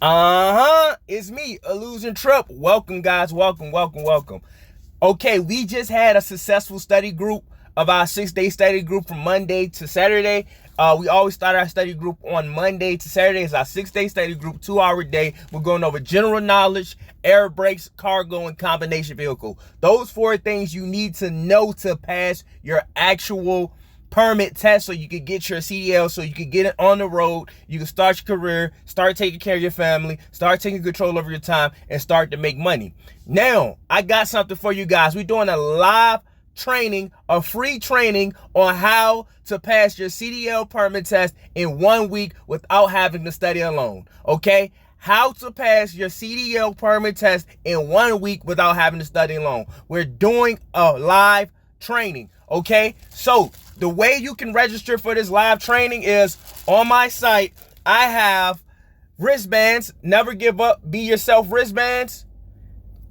It's me, Illusion Trip. Welcome, guys. Welcome. Okay, we just had a successful study group of our 6-day study group from Monday to Saturday. We always start our study group on Monday to Saturday. It's our 6-day study group, 2-hour day. We're going over general knowledge, air brakes, cargo, and combination vehicle. Those 4 things you need to know to pass your actual permit test, so you could get your CDL, so you could get it on the road, you can start your career, start taking care of your family, start taking control over your time, and start to make money. Now, I got something for you guys. We're doing a live training, a free training on how to pass your CDL permit test in 1 week without having to study alone. Okay? How to pass your CDL permit test in 1 week without having to study alone. We're doing a live training. Okay? So, the way you can register for this live training is on my site. I have wristbands, Never Give Up, Be Yourself wristbands.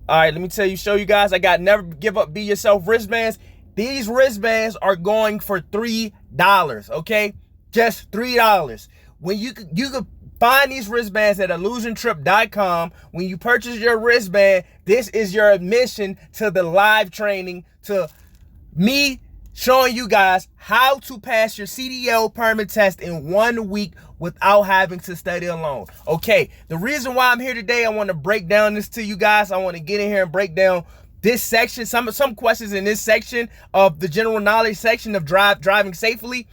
All right, let me show you guys. I got Never Give Up, Be Yourself wristbands. These wristbands are going for $3, okay? Just $3. When you could find these wristbands at illusiontrip.com. When you purchase your wristband, this is your admission to the live training, to me showing you guys how to pass your CDL permit test in 1 week without having to study alone. Okay, the reason why I'm here today, I want to break down this to you guys. I want to get in here and break down this section, some questions in this section of the general knowledge section of driving safely,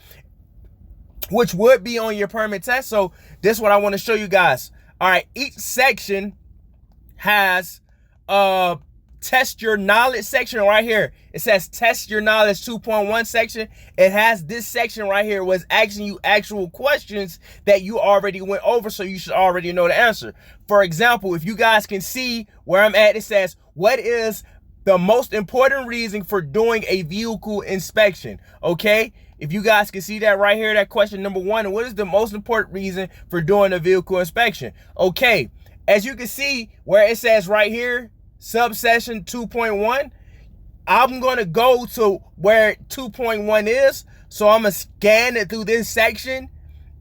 which would be on your permit test. So this is what I want to show you guys. All right, each section has test your knowledge section right here. It says test your knowledge 2.1 section. It has this section right here was asking you actual questions that you already went over, so you should already know the answer. For example, if you guys can see where I'm at, it says, what is the most important reason for doing a vehicle inspection? Okay, if you guys can see that right here, that question number 1, what is the most important reason for doing a vehicle inspection? Okay, as you can see where it says right here, subsection 2.1, I'm going to go to where 2.1 is. So I'm going to scan it through this section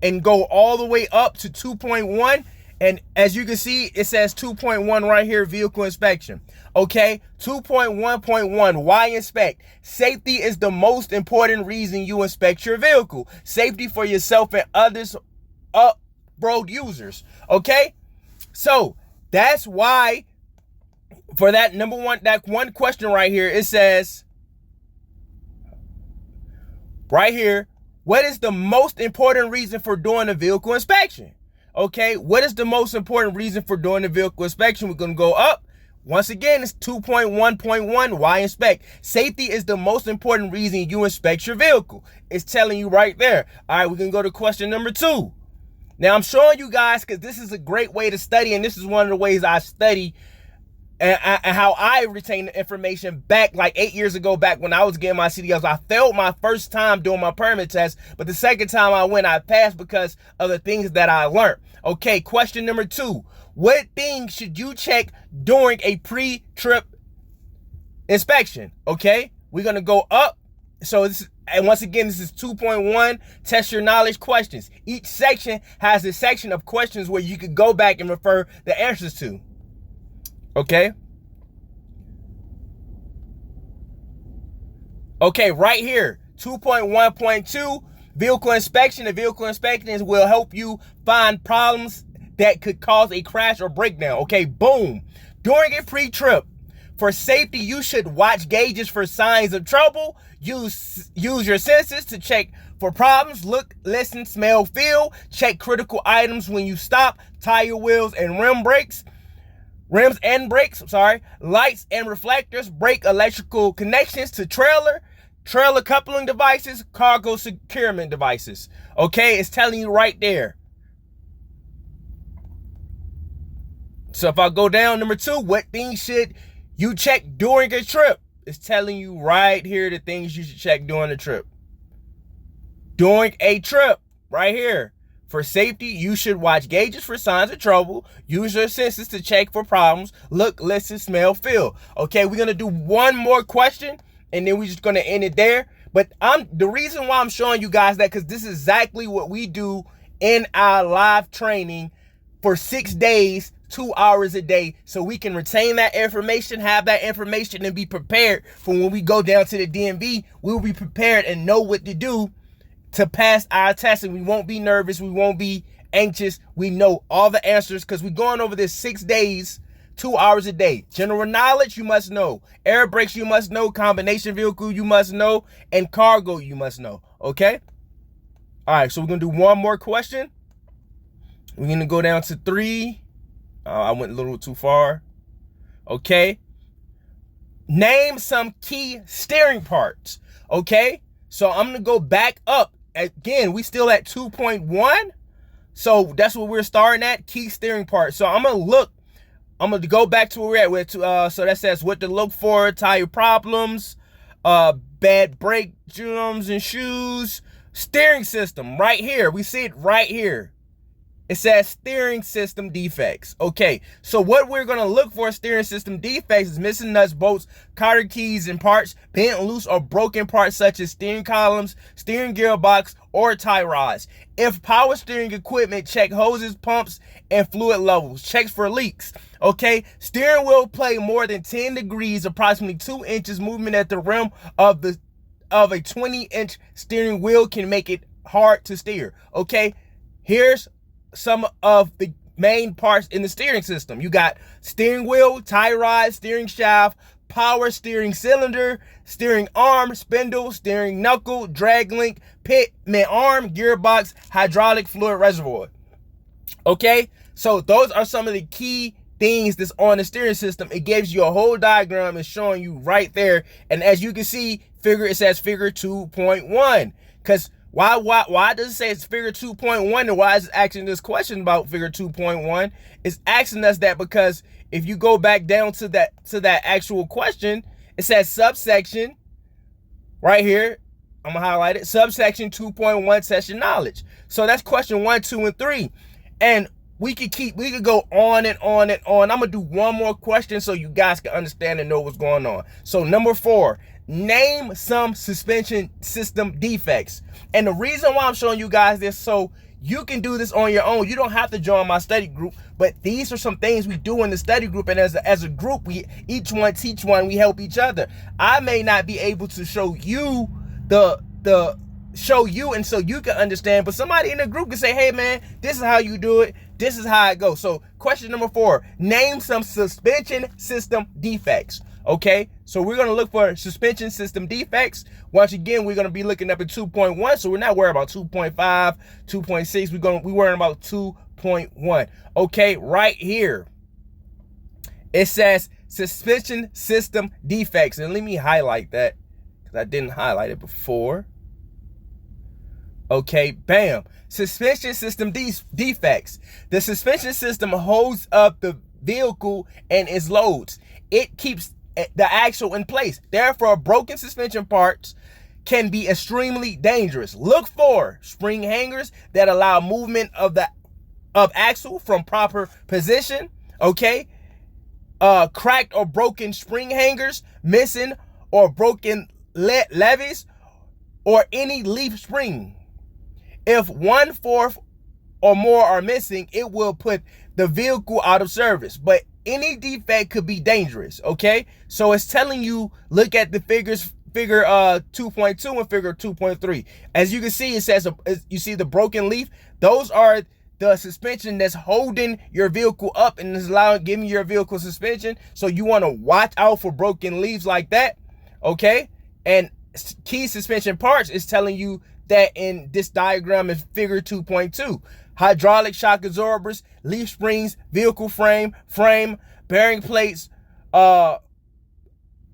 and go all the way up to 2.1. And as you can see, it says 2.1 right here, vehicle inspection. Okay, 2.1.1, why inspect? Safety is the most important reason you inspect your vehicle. Safety for yourself and others, road users. Okay, so that's why for that number one, that one question right here, it says right here, what is the most important reason for doing a vehicle inspection? Okay, what is the most important reason for doing a vehicle inspection? We're going to go up. Once again, it's 2.1.1, why inspect? Safety is the most important reason you inspect your vehicle. It's telling you right there. All right, we can go to question number 2. Now, I'm showing you guys because this is a great way to study, and this is one of the ways I study and how I retain the information back like 8 years ago, back when I was getting my CDLs. I failed my first time doing my permit test, but the second time I went, I passed because of the things that I learned. Okay, question number 2. What things should you check during a pre-trip inspection? Okay, we're going to go up. So this is, and once again, this is 2.1, test your knowledge questions. Each section has a section of questions where you could go back and refer the answers to. Okay. Okay, right here, 2.1.2, vehicle inspection. The vehicle inspection will help you find problems that could cause a crash or breakdown. Okay, boom. During a pre-trip, for safety, you should watch gauges for signs of trouble. Use your senses to check for problems. Look, listen, smell, feel. Check critical items when you stop. Tire, wheels, and rims and brakes, lights and reflectors, brake electrical connections to trailer coupling devices, cargo securement devices. Okay, it's telling you right there. So if I go down, number 2, what things should you check during a trip? It's telling you right here the things you should check during the trip. During a trip, right here. For safety, you should watch gauges for signs of trouble. Use your senses to check for problems. Look, listen, smell, feel. Okay, we're going to do one more question, and then we're just going to end it there. But the reason why I'm showing you guys that, because this is exactly what we do in our live training for 6 days, 2 hours a day, so we can retain that information, have that information, and be prepared for when we go down to the DMV. We'll be prepared and know what to do to pass our test, and we won't be nervous, we won't be anxious. We know all the answers because we're going over this 6 days, 2 hours a day. General knowledge, you must know. Air brakes, you must know. Combination vehicle, you must know. And cargo, you must know. Okay? All right, so we're going to do one more question. We're going to go down to 3. I went a little too far. Okay. Name some key steering parts. Okay. So I'm going to go back up. Again, we still at 2.1. So that's what we're starting at. Key steering parts. So I'm going to go back to where we're at. So that says what to look for, tire problems, bad brake jams and shoes, steering system right here. We see it right here. It says steering system defects. Okay, so what we're going to look for steering system defects is missing nuts, bolts, cotter keys, and parts, bent, loose, or broken parts such as steering columns, steering gearbox, or tie rods. If power steering equipment, check hoses, pumps, and fluid levels. Checks for leaks. Okay, steering wheel play more than 10 degrees, approximately 2 inches movement at the rim of a 20-inch steering wheel can make it hard to steer. Okay, here's some of the main parts in the steering system. You got steering wheel, tie rod, steering shaft, power steering cylinder, steering arm, spindle, steering knuckle, drag link, pitman arm, gearbox, hydraulic fluid reservoir. Okay, so those are some of the key things that's on the steering system. It gives you a whole diagram and showing you right there. And as you can see, it says figure 2.1. Because why does it say it's figure 2.1, and why is it asking this question about figure 2.1? It's asking us that because if you go back down to that actual question, it says subsection right here. I'm gonna highlight it. Subsection 2.1 session knowledge. So that's question 1, 2, and 3. And we could go on and on and on. I'm gonna do one more question so you guys can understand and know what's going on. So number 4, name some suspension system defects. And the reason why I'm showing you guys this, so you can do this on your own. You don't have to join my study group, but these are some things we do in the study group. And as a group, we each one teach one, we help each other. I may not be able to show you and so you can understand, but somebody in the group can say, hey man, this is how you do it. This is how it goes. So question number 4, name some suspension system defects. Okay, so we're going to look for suspension system defects. Once again, we're going to be looking up at 2.1, so we're not worried about 2.5, 2.6. We're worrying about 2.1. Okay, right here, it says suspension system defects. And let me highlight that because I didn't highlight it before. Okay, bam. Suspension system defects. The suspension system holds up the vehicle and its loads. It keeps the axle in place. Therefore, broken suspension parts can be extremely dangerous. Look for spring hangers that allow movement of axle from proper position. Okay, cracked or broken spring hangers, missing or broken levies, or any leaf spring. If 1/4 or more are missing, it will put the vehicle out of service. But any defect could be dangerous. Okay, so it's telling you, look at the figures, figure 2.2 and figure 2.3. As you can see, it says you see the broken leaf. Those are the suspension that's holding your vehicle up and is giving your vehicle suspension. So you want to watch out for broken leaves like that. Okay, and key suspension parts is telling you that in this diagram is figure 2.2. Hydraulic shock absorbers, leaf springs, vehicle frame, bearing plates,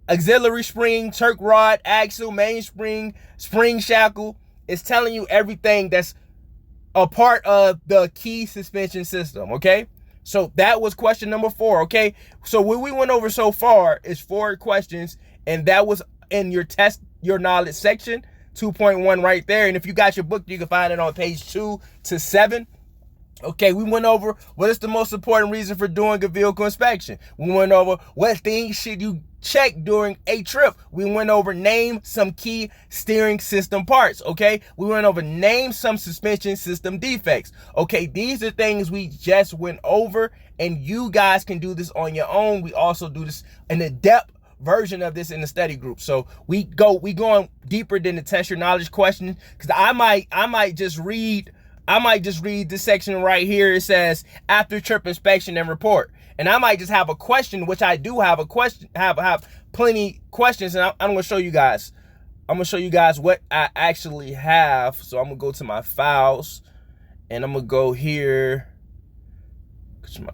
auxiliary spring, Turk rod, axle, mainspring, spring shackle. It's telling you everything that's a part of the key suspension system. Okay, so that was question number 4. Okay, so what we went over so far is 4 questions, and that was in your test your knowledge section, 2.1 right there. And if you got your book, you can find it on page 2 to 7. Okay, we went over what is the most important reason for doing a vehicle inspection. We went over what things should you check during a trip. We went over name some key steering system parts. Okay, we went over name some suspension system defects. Okay, these are things we just went over, and you guys can do this on your own. We also do this in a depth version of this in the study group. So we going deeper than the test your knowledge question, because I might just read this section right here. It says after trip inspection and report, and I might just have a question, which I do have a question, have plenty questions, and I'm gonna show you guys. I'm gonna show you guys what I actually have. So I'm gonna go to my files, and I'm gonna go here.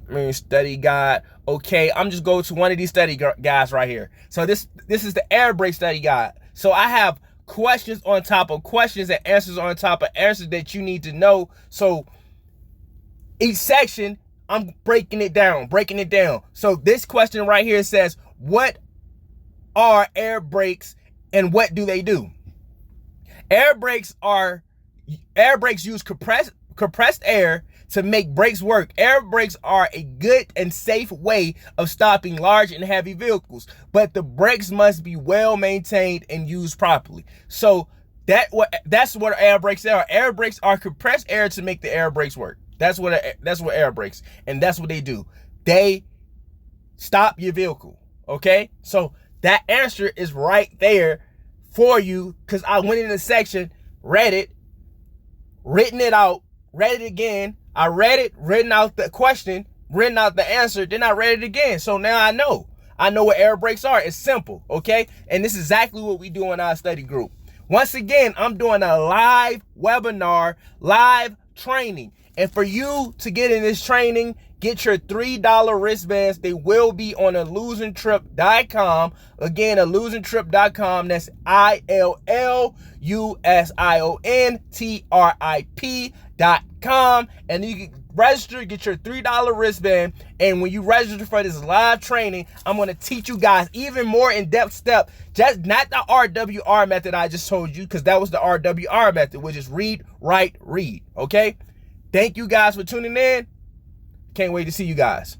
My study guide. Okay, I'm just go to one of these study guides right here. So this is the air brake study guide. So I have questions on top of questions and answers on top of answers that you need to know. So each section, I'm breaking it down. So this question right here says, what are air brakes and what do they do? Air brakes use compressed air to make brakes work. Air brakes are a good and safe way of stopping large and heavy vehicles, but the brakes must be well maintained and used properly. So that's what air brakes are. Air brakes are compressed air to make the air brakes work. That's what air brakes, and that's what they do. They stop your vehicle. Okay, so that answer is right there for you, because I went in the section, read it, written it out, read it again. I read it, written out the question, written out the answer, then I read it again. So now I know what air brakes are. It's simple, okay? And this is exactly what we do in our study group. Once again, I'm doing a live webinar, live training. And for you to get in this training, get your $3 wristbands. They will be on illusiontrip.com. Again, illusiontrip.com. That's illusiontrip.com. And you can register, get your $3 wristband. And when you register for this live training, I'm going to teach you guys even more in-depth step. Just not the RWR method I just told you, because that was the RWR method, which is read, write, read. Okay? Thank you guys for tuning in. Can't wait to see you guys.